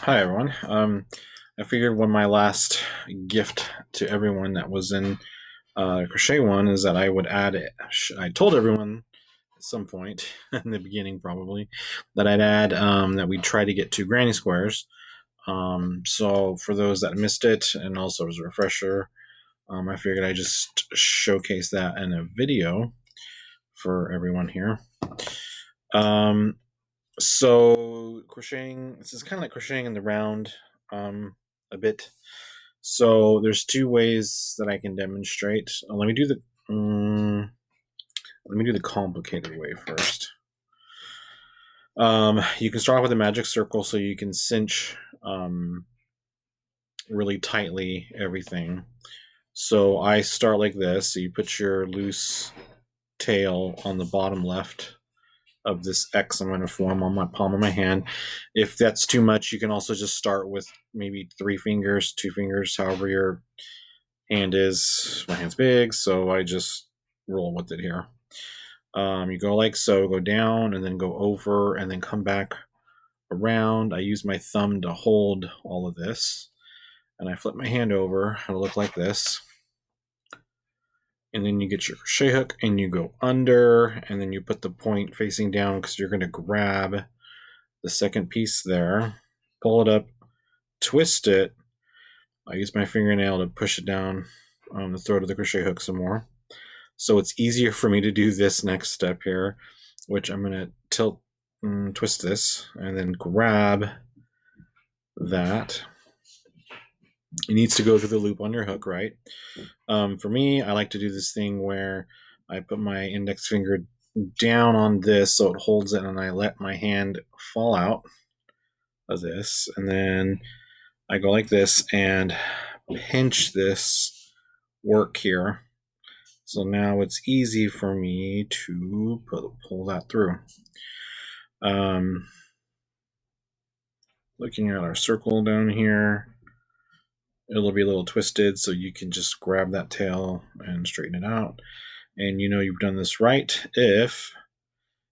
Hi everyone. I figured when my last gift to everyone that was in crochet one is that I would add it. I told everyone at some point in the beginning probably that I'd add that we'd try to get 2 granny squares. So for those that missed it, and also as a refresher, I figured I'd just showcase that in a video for everyone here. Um, so crocheting, this is kind of like crocheting in the round a bit. So there's 2 ways that I can demonstrate. Let me do the complicated way first. You can start off with a magic circle, so you can cinch really tightly everything. So I start like this. So you put your loose tail on the bottom left of this X I'm going to form on my palm of my hand. If that's too much, you can also just start with maybe 3 fingers, 2 fingers, however your hand is. My hand's big, so I just roll with it here. You go like so, go down and then go over and then come back around. I use my thumb to hold all of this, and I flip my hand over. It'll look like this. And then you get your crochet hook and you go under, and then you put the point facing down because you're going to grab the second piece there, pull it up, twist it. I use my fingernail to push it down on the throat of the crochet hook some more. So it's easier for me to do this next step here, which I'm going to twist this, and then grab that. It needs to go through the loop on your hook, right? For me, I like to do this thing where I put my index finger down on this so it holds it, and I let my hand fall out of this, and then I go like this and pinch this work here. So now it's easy for me to pull that through. Looking at our circle down here, it'll be a little twisted, so you can just grab that tail and straighten it out. And you know you've done this right if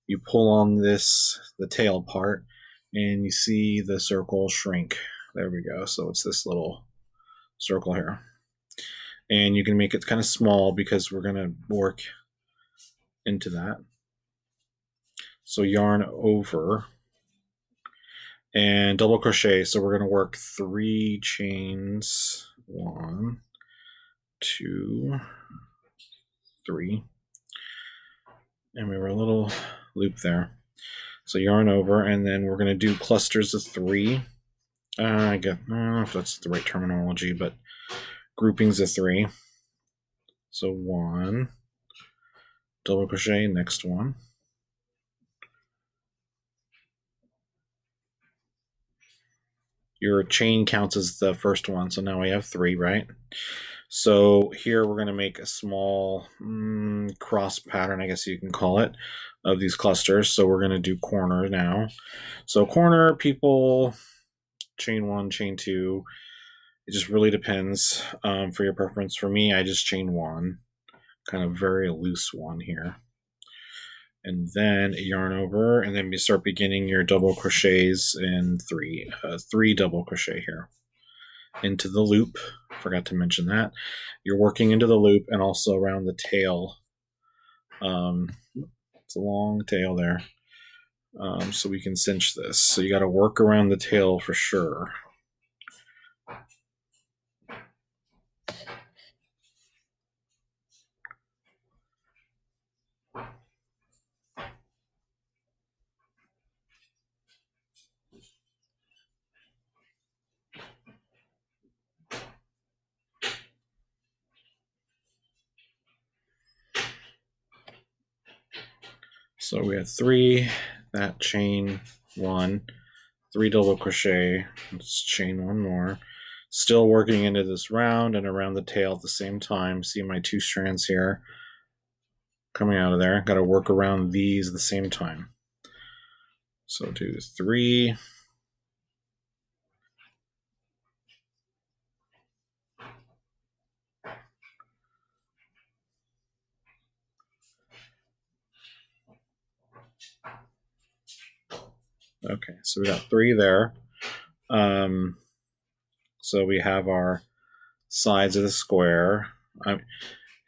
you pull on the tail part, and you see the circle shrink. There we go. So it's this little circle here. And you can make it kind of small because we're going to work into that. So yarn over and double crochet. So we're going to work 3 chains. 1, 2, 3. And we were a little loop there. So yarn over, and then we're going to do clusters of 3. I don't know if that's the right terminology, but groupings of 3. So 1, double crochet, next one. Your chain counts as the first one, so now we have 3, right? So here we're going to make a small cross pattern, I guess you can call it, of these clusters. So we're going to do corner now. So corner, people, chain 1, chain 2. It just really depends for your preference. For me, I just chain 1, kind of very loose one here. And then yarn over, and then you start beginning your double crochets in 3 double crochet here into the loop. Forgot to mention that. You're working into the loop and also around the tail. It's a long tail there. So we can cinch this. So you got to work around the tail for sure. So we have 3, that chain 1, 3 double crochet, let's chain 1 more. Still working into this round and around the tail at the same time. See my 2 strands here coming out of there. Got to work around these at the same time. So do 3. Okay, so we got 3 there. So we have our sides of the square.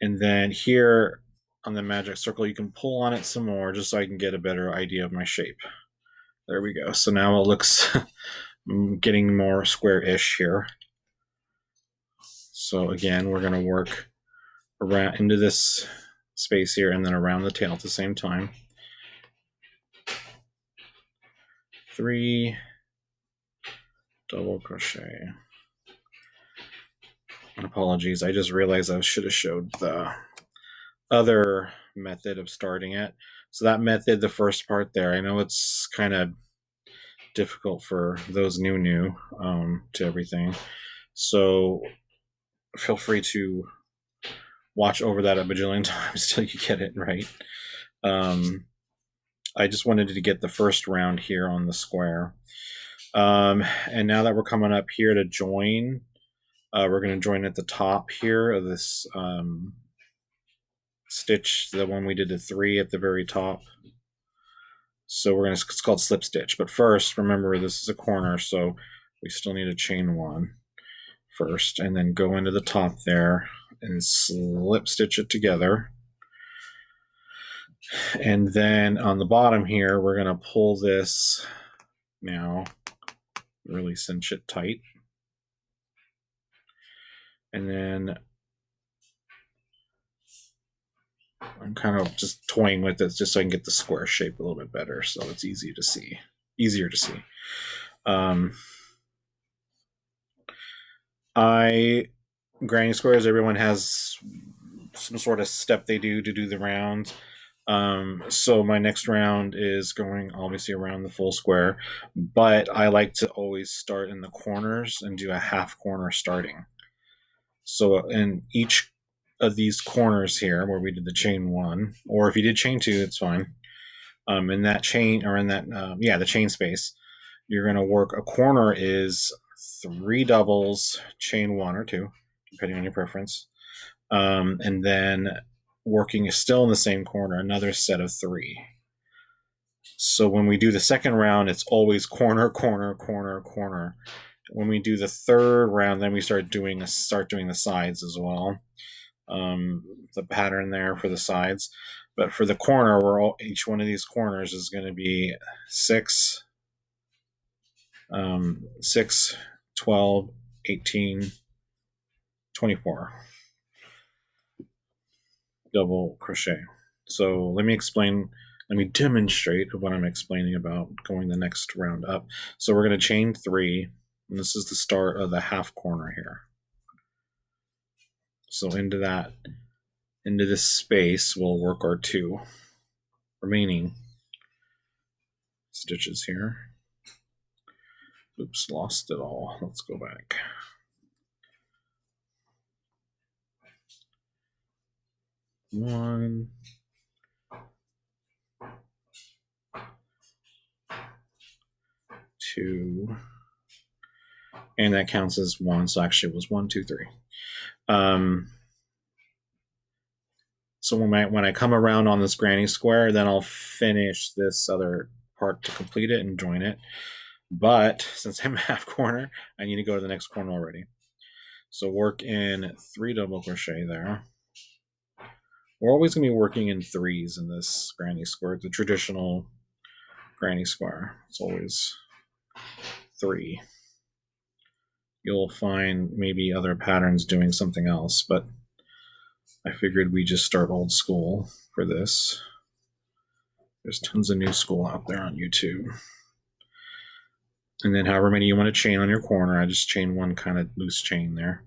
And then here on the magic circle, you can pull on it some more just so I can get a better idea of my shape. There we go. So now it looks getting more square-ish here. So again, we're going to work around into this space here and then around the tail at the same time. 3 double crochet. And apologies, I just realized I should have showed the other method of starting it. So that method, the first part there, I know it's kind of difficult for those new to everything. So feel free to watch over that a bajillion times till you get it right. I just wanted to get the first round here on the square. And now that we're coming up here to join, we're going to join at the top here of this stitch, the one we did the 3 at the very top. So we're going to, it's called slip stitch. But first, remember this is a corner, so we still need to chain 1 first, and then go into the top there and slip stitch it together. And then on the bottom here, we're going to pull this now, really cinch it tight. And then I'm kind of just toying with it just so I can get the square shape a little bit better, so it's easier to see. Granny squares, everyone has some sort of step they do to do the rounds. So my next round is going obviously around the full square, but I like to always start in the corners and do a half corner starting. So in each of these corners here where we did the chain 1, or if you did chain 2, it's fine. In that chain, or in that, the chain space, you're going to work, a corner is 3 doubles, chain 1 or 2, depending on your preference. And then working is still in the same corner, another set of 3. So when we do the second round, it's always corner, corner, corner, corner. When we do the third round, then we start doing the sides as well. The pattern there for the sides. But for the corner, each one of these corners is going to be 6, 12, 18, 24 double crochet. So let me demonstrate what I'm explaining about going the next round up. So we're going to chain 3, and this is the start of the half corner here. So into this space, we'll work our 2 remaining stitches here. Oops, lost it all. Let's go back. One, 2, and that counts as 1. So actually it was 1, 2, 3. So when I come around on this granny square, then I'll finish this other part to complete it and join it. But since I'm half corner, I need to go to the next corner already. So work in 3 double crochet there. We're always going to be working in 3s in this granny square, the traditional granny square. It's always 3. You'll find maybe other patterns doing something else, but I figured we just start old school for this. There's tons of new school out there on YouTube. And then however many you want to chain on your corner, I just chain 1 kind of loose chain there.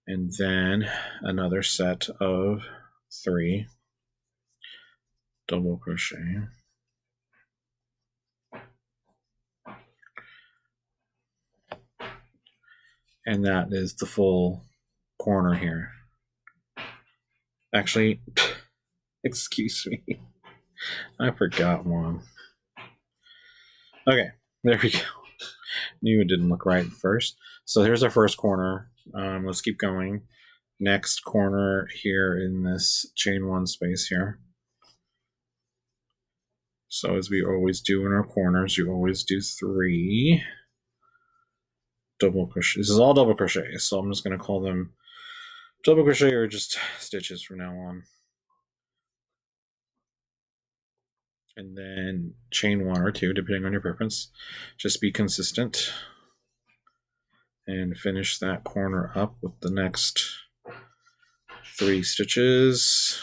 And then another set of 3 double crochet. And that is the full corner here. Actually, excuse me, I forgot one. Okay, there we go. Knew it didn't look right at first. So here's our first corner. Let's keep going. Next corner here in this chain 1 space here. So as we always do in our corners, you always do 3 double crochet. This is all double crochet, so I'm just going to call them double crochet or just stitches from now on. And then chain 1 or 2, depending on your preference. Just be consistent. And finish that corner up with the next 3 stitches.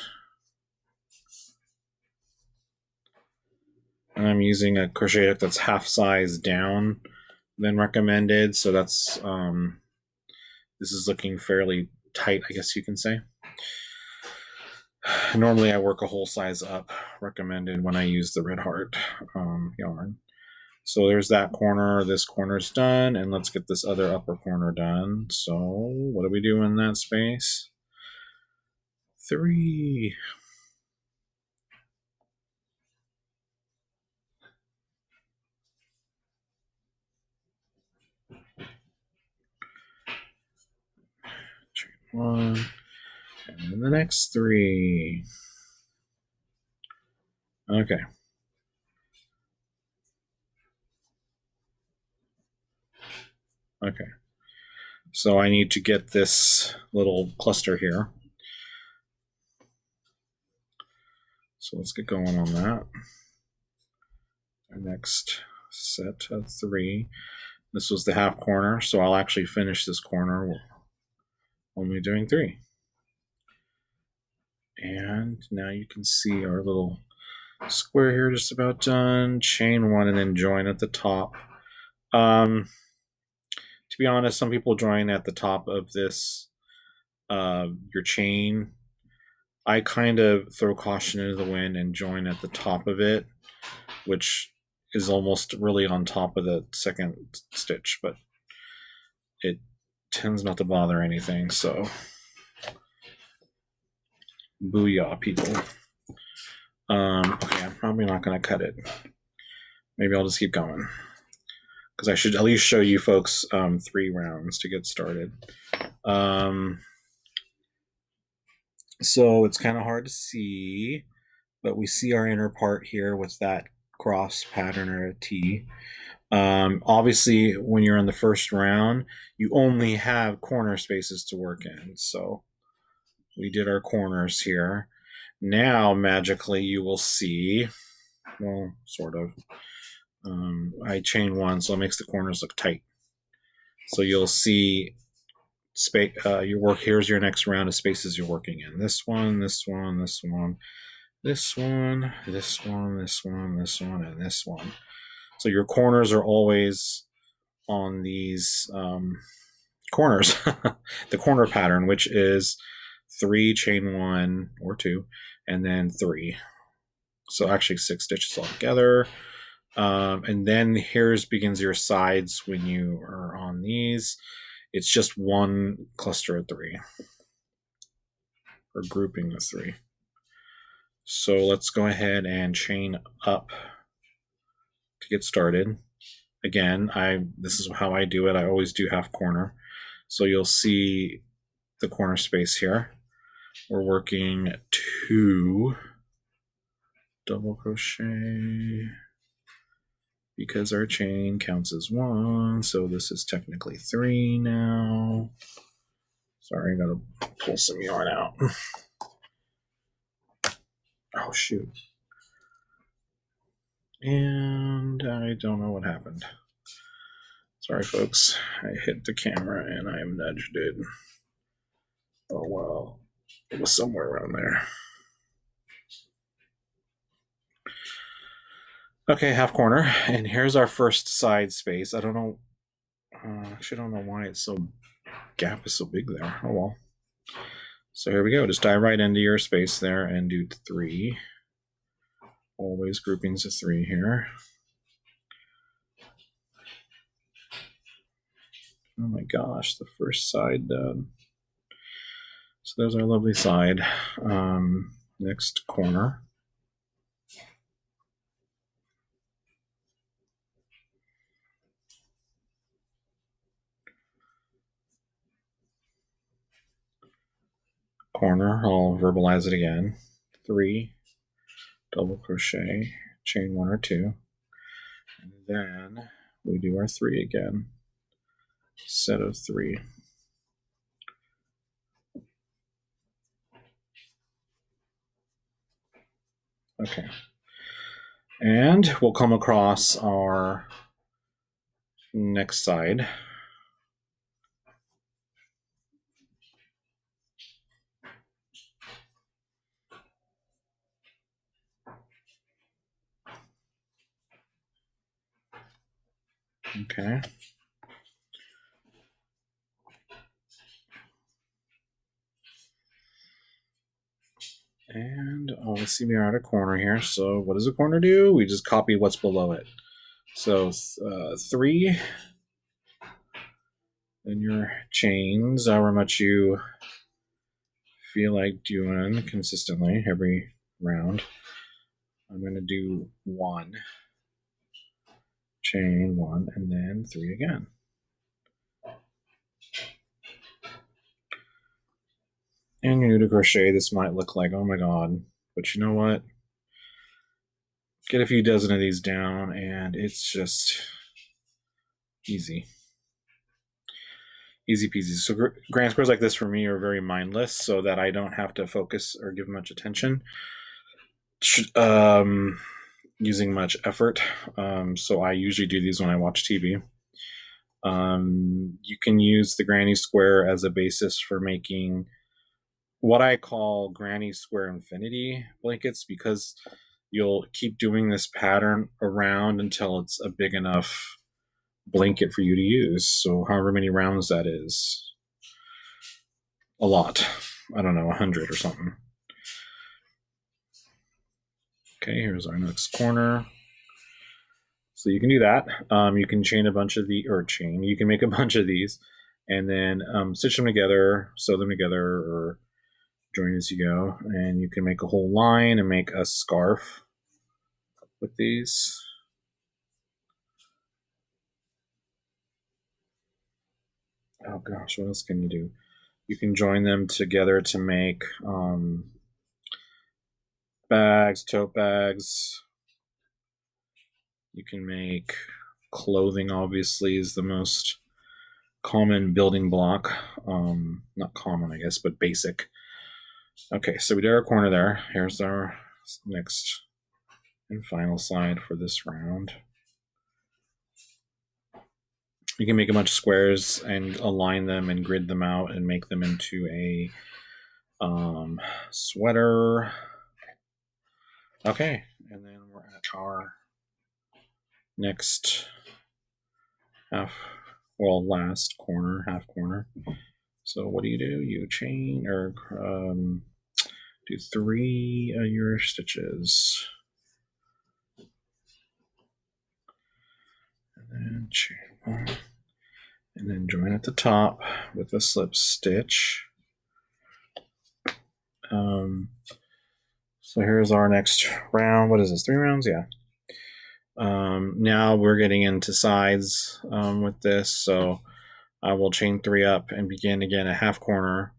And I'm using a crochet hook that's half size down than recommended, so that's this is looking fairly tight, I guess you can say. Normally I work a whole size up, recommended when I use the Red Heart yarn. So there's that corner, this corner's done, and let's get this other upper corner done. So what do we do in that space? 3. Chain 1, and then the next 3. Okay. Okay. So I need to get this little cluster here. So let's get going on that. Our next set of 3. This was the half corner, so I'll actually finish this corner only doing 3. And now you can see our little square here just about done. Chain 1 and then join at the top. To be honest, some people join at the top of this your chain. I kind of throw caution into the wind and join at the top of it, which is almost really on top of the second stitch, but it tends not to bother anything, so booyah, people. Okay, I'm probably not going to cut it. Maybe I'll just keep going, because I should at least show you folks 3 rounds to get started. So it's kind of hard to see, but we see our inner part here with that cross pattern or a T. Obviously, when you're in the first round, you only have corner spaces to work in. So we did our corners here. Now, magically, you will see, well, sort of. I chain 1, so it makes the corners look tight. So you'll see your work. Here's your next round of spaces you're working in. This one, this one, this one, this one, this one, this one, this one, and this one. So your corners are always on these corners. The corner pattern, which is 3, chain 1 or 2, and then 3. So actually 6 stitches all together. And then here's begins your sides when you are on these. It's just one cluster of 3, or grouping of 3. So let's go ahead and chain up to get started. Again, this is how I do it. I always do half corner. So you'll see the corner space here. We're working 2 double crochet because our chain counts as 1. So this is technically 3 now. Sorry, I gotta pull some yarn out. Oh, shoot. And I don't know what happened. Sorry, folks. I hit the camera and I nudged it. Oh, well. It was somewhere around there. Okay, half corner. And here's our first side space. I don't know. Actually, I don't know why it's gap is so big there. Oh, well. So here we go. Just dive right into your space there and do 3. Always groupings of 3 here. Oh my gosh, the first side done. So there's our lovely side. Next corner. Corner, I'll verbalize it again. 3 double crochet, chain 1 or 2, and then we do our 3 again. set of 3. Okay. And we'll come across our next side. Okay. And let's see, we're at a corner here. So what does a corner do? We just copy what's below it. So 3 in your chains, however much you feel like doing consistently every round. I'm going to do 1, chain 1, and then 3 again. And you're new to crochet, this might look like, oh my god, but you know what? Get a few dozen of these down, and it's just easy. Easy peasy. So grand squares like this for me are very mindless, so that I don't have to focus or give much attention, using much effort. So I usually do these when I watch TV. You can use the granny square as a basis for making what I call granny square infinity blankets, because you'll keep doing this pattern around until it's a big enough blanket for you to use. So however many rounds that is, a lot. I don't know, 100 or something. Okay, here's our next corner. So you can do that. You can chain a bunch of you can make a bunch of these and then stitch them together, sew them together, or join as you go. And you can make a whole line and make a scarf with these. Oh gosh, what else can you do? You can join them together to make bags, tote bags. You can make clothing, obviously, is the most common building block. Not common, I guess, but basic. Okay, so we did our corner there. Here's our next and final side for this round. You can make a bunch of squares and align them and grid them out and make them into a sweater. Okay, and then we're at our next last corner, half corner. So what do? You chain or do 3 of your stitches. And then chain 1. And then join at the top with a slip stitch. So here's our next round. What is this? 3 rounds? Yeah. Now we're getting into sides with this. So I will chain 3 up and begin again a half corner.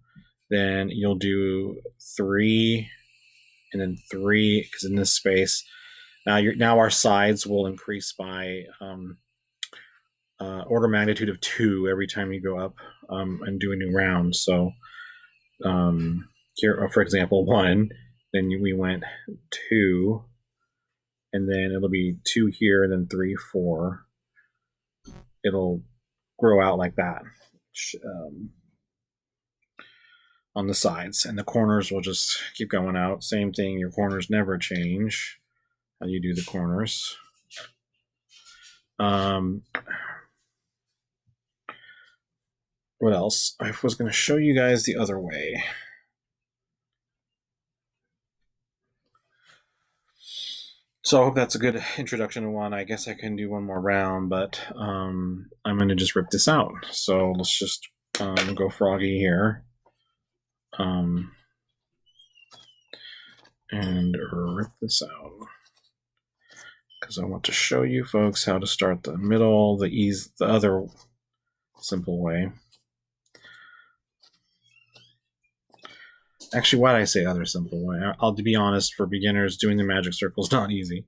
Then you'll do 3 and then 3, because in this space, now our sides will increase by order magnitude of 2 every time you go up and do a new round. So here, for example, 1, then we went 2, and then it'll be 2 here, and then 3, 4. It'll grow out like that on the sides, and the corners will just keep going out. Same thing, your corners never change how you do the corners. What else? I was going to show you guys the other way. So I hope that's a good introduction to one. I guess I can do one more round, but I'm going to just rip this out. So let's just go froggy here. And rip this out, because I want to show you folks how to start the middle, the other simple way. Actually, why did I say other simple way? I'll be honest, for beginners, doing the magic circle is not easy.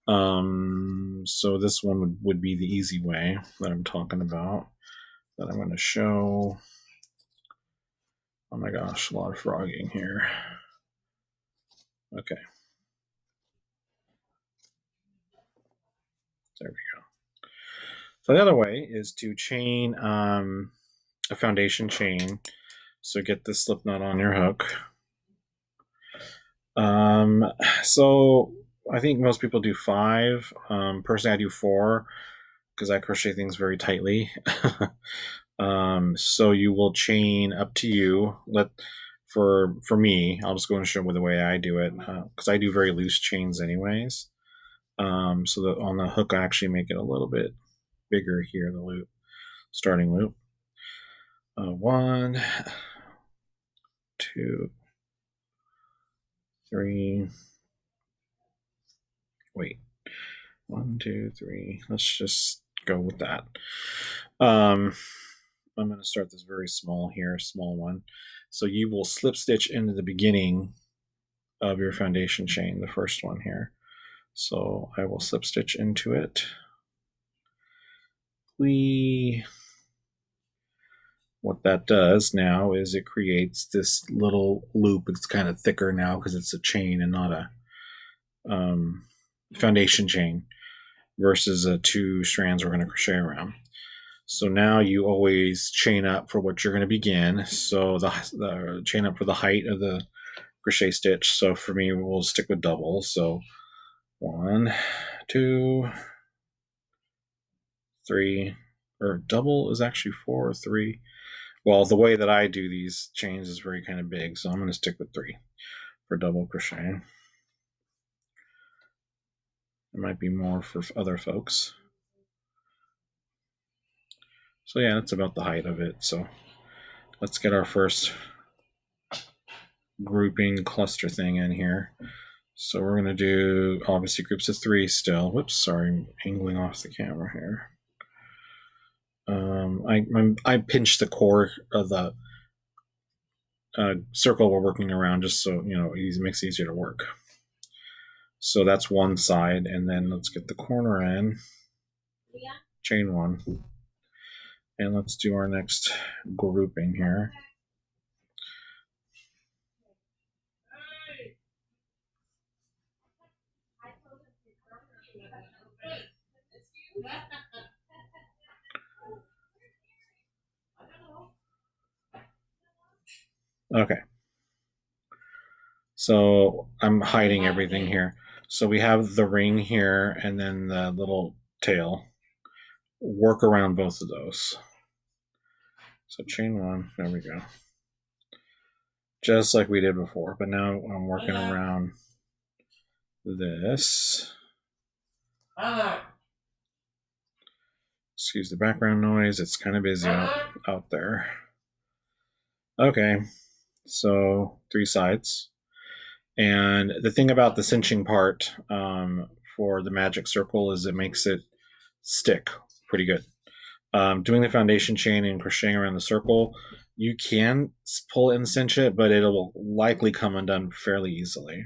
So this one would be the easy way that I'm talking about. that I'm going to show. Oh my gosh, a lot of frogging here. Okay. There we go. So the other way is to chain a foundation chain. So get this slip knot on your hook. So I think most people do 5. Personally, I do 4 because I crochet things very tightly. So you will chain up to you. For me, I'll just go and show you the way I do it because I do very loose chains anyways. So that on the hook, I actually make it a little bit bigger here, the loop, starting loop. 1, 2, 3. Wait, 1, 2, 3. Let's just go with that. I'm going to start this very small here, small one. So you will slip stitch into the beginning of your foundation chain, the first one here. So I will slip stitch into it. What that does now is it creates this little loop. It's kind of thicker now because it's a chain and not a foundation chain versus 2 strands we're going to crochet around. So now you always chain up for what you're going to begin. So the chain up for the height of the crochet stitch. So for me, we'll stick with double. So 1, 2, 3, or double is actually 4 or 3. Well, the way that I do these chains is very kind of big, so I'm going to stick with 3 for double crochet. There might be more for other folks. So yeah, that's about the height of it. So let's get our first grouping cluster thing in here. So we're going to do obviously groups of 3 still. Whoops, sorry, I'm angling off the camera here. I pinched the core of the circle we're working around just so it makes it easier to work. So that's one side, and then let's get the corner in. Chain 1. And let's do our next grouping here. Okay. So I'm hiding everything here. So we have the ring here and then the little tail. Work around both of those. So chain 1, there we go. Just like we did before, but now I'm working around this. Excuse the background noise. It's kind of busy out there. Okay, so 3 sides. And the thing about the cinching part for the magic circle is it makes it stick pretty good. Doing the foundation chain and crocheting around the circle, you can pull it and cinch it, but it will likely come undone fairly easily.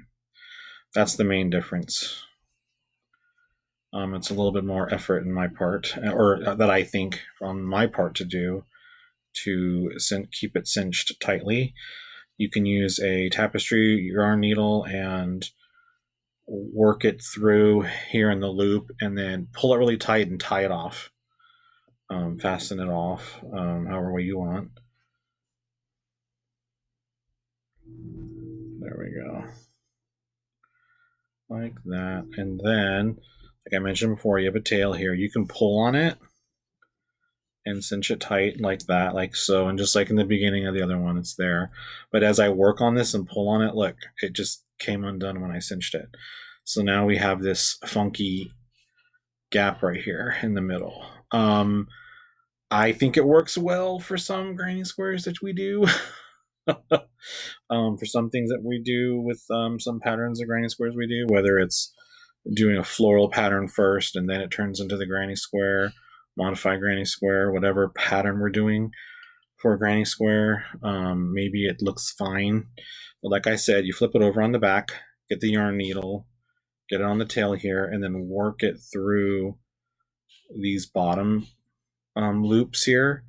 That's the main difference. It's a little bit more effort in my part, or that I think on my part to do, to keep it cinched tightly. You can use a tapestry yarn needle and work it through here in the loop and then pull it really tight and tie it off. Fasten it off however way you want. There we go. Like that. And then, like I mentioned before, you have a tail here. You can pull on it and cinch it tight like that, like so. And just like in the beginning of the other one, it's there. But as I work on this and pull on it, look, it just came undone when I cinched it. So now we have this funky gap right here in the middle. I think it works well for some granny squares that we do. For some things that we do with some patterns of granny squares we do, whether it's doing a floral pattern first and then it turns into the granny square, modified granny square, whatever pattern we're doing for a granny square, maybe it looks fine. But like I said, you flip it over on the back, get the yarn needle, get it on the tail here, and then work it through these bottom loops here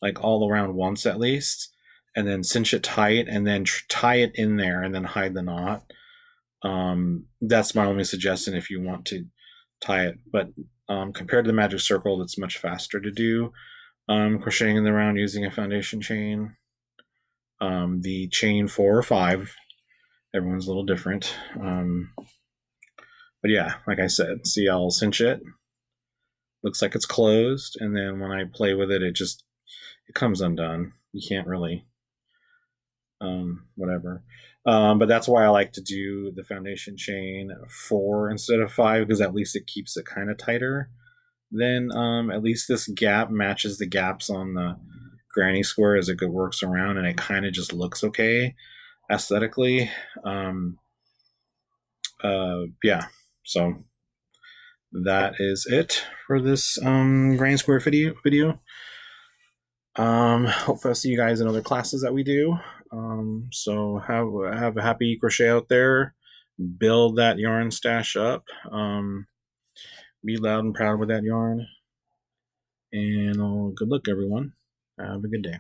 like all around once at least, and then cinch it tight, and then tie it in there, and then hide the knot. That's my only suggestion if you want to tie it. But compared to the magic circle, it's much faster to do crocheting in the round using a foundation chain. The chain 4 or 5, everyone's a little different. But yeah, like I said, see, I'll cinch it. Looks like it's closed, and then when I play with it, it comes undone. You can't really, whatever. But that's why I like to do the foundation chain 4 instead of 5, because at least it keeps it kind of tighter. Then at least this gap matches the gaps on the granny square as it works around, and it kind of just looks okay aesthetically. Yeah, so that is it for this granny square video. Hopefully I'll see you guys in other classes that we do. So have a happy crochet out there. Build that yarn stash up. Be loud and proud with that yarn. And good luck, everyone. Have a good day.